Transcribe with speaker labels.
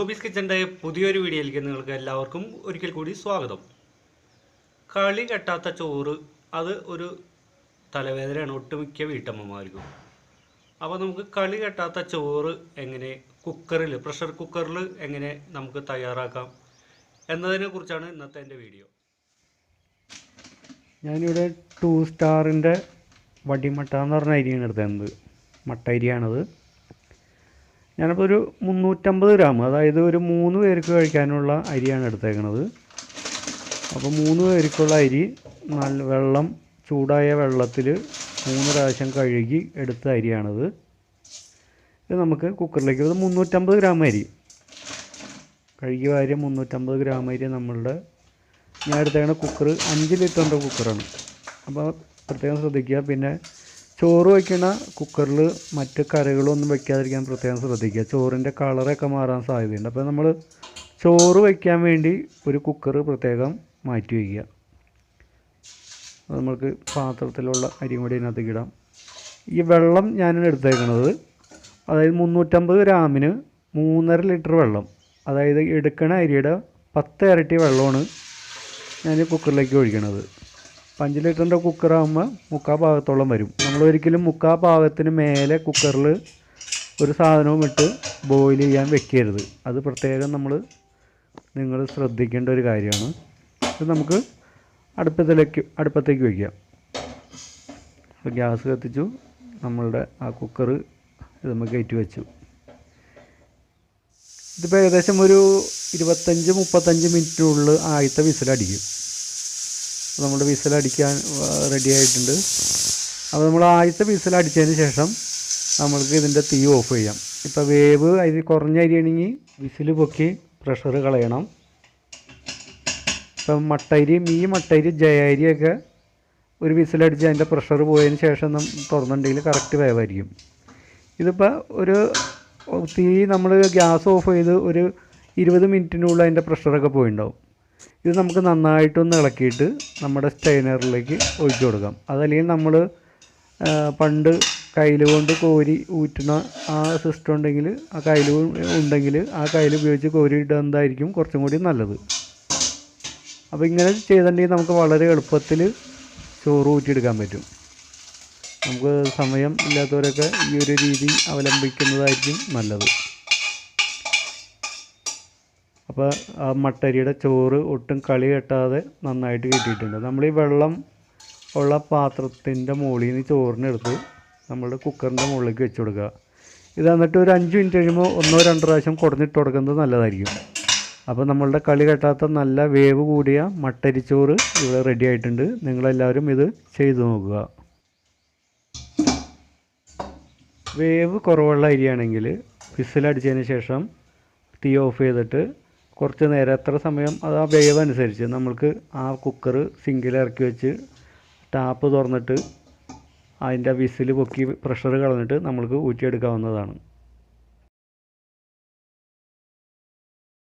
Speaker 1: ജോബീസ് കിച്ചൻ്റെ പുതിയൊരു വീഡിയോയിലേക്ക് നിങ്ങൾക്ക് എല്ലാവർക്കും ഒരിക്കൽ കൂടി സ്വാഗതം. കളി കെട്ടാത്ത ചോറ് അത് ഒരു തലവേദനയാണ് ഒട്ടുമിക്ക വീട്ടമ്മമാർക്കും. അപ്പോൾ നമുക്ക് കളി കെട്ടാത്ത ചോറ് എങ്ങനെ പ്രഷർ കുക്കറിൽ എങ്ങനെ നമുക്ക് തയ്യാറാക്കാം എന്നതിനെ കുറിച്ചാണ് ഇന്നത്തെ എൻ്റെ വീഡിയോ.
Speaker 2: ഞാനിവിടെ 2 സ്റ്റാറിൻ്റെ വടിമട്ട എന്ന് പറഞ്ഞ അരിയാണ് എടുത്തത്. മട്ട അരിയാണത്. ഞാനിപ്പോൾ ഒരു 350 ഗ്രാം, അതായത് ഒരു 3 പേർക്ക് കഴിക്കാനുള്ള അരിയാണ് എടുത്തേക്കണത്. അപ്പോൾ 3 പേർക്കുള്ള അരി വെള്ളം ചൂടായ വെള്ളത്തിൽ 3 പ്രാവശ്യം കഴുകി എടുത്ത അരിയാണത്. ഇത് നമുക്ക് കുക്കറിലേക്ക് 350 ഗ്രാം അരി കഴുകി വാരിയ 350 ഗ്രാം അരി ഞാൻ എടുത്തേക്കണ കുക്കർ 5 ലിറ്ററിൻ്റെ കുക്കറാണ്. അപ്പോൾ പ്രത്യേകം ശ്രദ്ധിക്കുക. പിന്നെ ചോറ് വയ്ക്കുന്ന കുക്കറിൽ മറ്റ് കറികളൊന്നും വയ്ക്കാതിരിക്കാൻ പ്രത്യേകം ശ്രദ്ധിക്കുക. ചോറിൻ്റെ കളറൊക്കെ മാറാൻ സാധ്യതയുണ്ട്. അപ്പോൾ നമ്മൾ ചോറ് വയ്ക്കാൻ വേണ്ടി ഒരു കുക്കർ പ്രത്യേകം മാറ്റി വയ്ക്കുക. നമുക്ക് പാത്രത്തിലുള്ള അരിയും കൂടി ഇതിനകത്തേക്ക് ഇടാം. ഈ വെള്ളം ഞാൻ എടുത്തേക്കണത്, അതായത് 350 ഗ്രാമിന് 3.5 ലിറ്റർ വെള്ളം, അതായത് എടുക്കണ അരിയുടെ 10 ഇരട്ടി വെള്ളമാണ് ഞാൻ കുക്കറിലേക്ക് ഒഴിക്കണത്. 5 ലിറ്ററിൻ്റെ കുക്കറാകുമ്പോൾ 3/4 ഭാഗത്തോളം വരും. നമ്മളൊരിക്കലും 3/4 ഭാഗത്തിന് മേലെ കുക്കറിൽ ഒരു സാധനവും ഇട്ട് ബോയിൽ ചെയ്യാൻ വെക്കരുത്. അത് പ്രത്യേകം നിങ്ങൾ ശ്രദ്ധിക്കേണ്ട ഒരു കാര്യമാണ്. ഇത് നമുക്ക് അടുപ്പത്തേക്ക് വയ്ക്കാം. അപ്പോൾ ഗ്യാസ് കത്തിച്ചു. നമ്മളുടെ ആ കുക്കർ ഇത് നമുക്ക് കയറ്റി വെച്ചു. ഇതിപ്പോൾ ഏകദേശം ഒരു 25-35 മിനിറ്റിനുള്ളിൽ ആദ്യത്തെ വിസിലടിക്കും. നമ്മുടെ വിസിലടിക്കാൻ റെഡി ആയിട്ടുണ്ട്. അപ്പോൾ നമ്മൾ ആദ്യത്തെ വിസിലടിച്ചതിന് ശേഷം നമ്മൾക്ക് ഇതിൻ്റെ തീ ഓഫ് ചെയ്യാം. ഇപ്പോൾ വേവ് അരി കുറഞ്ഞ അരിയാണെങ്കിൽ വിസിൽ പൊക്കി പ്രഷർ കളയണം. ഇപ്പം ഈ മട്ടരി ജയ അരിയൊക്കെ ഒരു വിസിലടിച്ച് അതിൻ്റെ പ്രഷർ പോയതിന് ശേഷം തുറന്നിട്ടുണ്ടെങ്കിൽ കറക്റ്റ് വേവായിരിക്കും. ഇതിപ്പോൾ ഒരു തീ നമ്മൾ ഗ്യാസ് ഓഫ് ചെയ്ത് ഒരു 20 മിനിറ്റിനുള്ളിൽ അതിൻ്റെ പ്രഷറൊക്കെ പോയിട്ടുണ്ടാവും. ഇത് നമുക്ക് നന്നായിട്ടൊന്ന് ഇളക്കിയിട്ട് നമ്മുടെ സ്റ്റെയിനറിലേക്ക് ഒഴിച്ചു കൊടുക്കാം. അതല്ലെങ്കിൽ നമ്മൾ പണ്ട് കയ്യിൽ കൊണ്ട് കോരി ഊറ്റുന്ന ആ സിസ്റ്റം ഉണ്ടെങ്കിൽ ആ കയ്യിൽ ഉപയോഗിച്ച് കോരി ഇടുന്നതായിരിക്കും കുറച്ചും കൂടി നല്ലത്. അപ്പോൾ ഇങ്ങനെ ചെയ്തിട്ടുണ്ടെങ്കിൽ നമുക്ക് വളരെ എളുപ്പത്തിൽ ചോറ് ഊറ്റിയെടുക്കാൻ പറ്റും. നമുക്ക് സമയം ഇല്ലാത്തവരൊക്കെ ഈ ഒരു രീതി അവലംബിക്കുന്നതായിരിക്കും നല്ലത്. അപ്പോൾ ആ മട്ടരിയുടെ ചോറ് ഒട്ടും കളി കെട്ടാതെ നന്നായിട്ട് കിട്ടിയിട്ടുണ്ട്. നമ്മൾ ഈ വെള്ളം ഉള്ള പാത്രത്തിൻ്റെ മുകളിൽ നിന്ന് ചോറിനെടുത്ത് നമ്മളുടെ കുക്കറിൻ്റെ മുകളിലേക്ക് വെച്ച് കൊടുക്കുക. ഇത് എന്നിട്ട് ഒരു 5 മിനിറ്റ് കഴിയുമ്പോൾ 1-2 പ്രാവശ്യം കുടഞ്ഞിട്ട് കൊടുക്കുന്നത് നല്ലതായിരിക്കും. അപ്പോൾ നമ്മളുടെ കളി കെട്ടാത്ത നല്ല വേവ് കൂടിയ മട്ടരിച്ചോറ് ഇവിടെ റെഡി ആയിട്ടുണ്ട്. നിങ്ങളെല്ലാവരും ഇത് ചെയ്തു നോക്കുക. വേവ് കുറവുള്ള അരിയാണെങ്കിൽ വിസിലടിച്ചതിന് ശേഷം തീ ഓഫ് ചെയ്തിട്ട് കുറച്ച് നേരം, എത്ര സമയം അത് ആ വേവ് അനുസരിച്ച് നമ്മൾക്ക് ആ കുക്കർ സിങ്കിൽ ഇറക്കി വെച്ച് ടാപ്പ് തുറന്നിട്ട് അതിൻ്റെ വിസിൽ പൊക്കി പ്രഷർ കളഞ്ഞിട്ട് നമ്മൾക്ക് ഊറ്റിയെടുക്കാവുന്നതാണ്.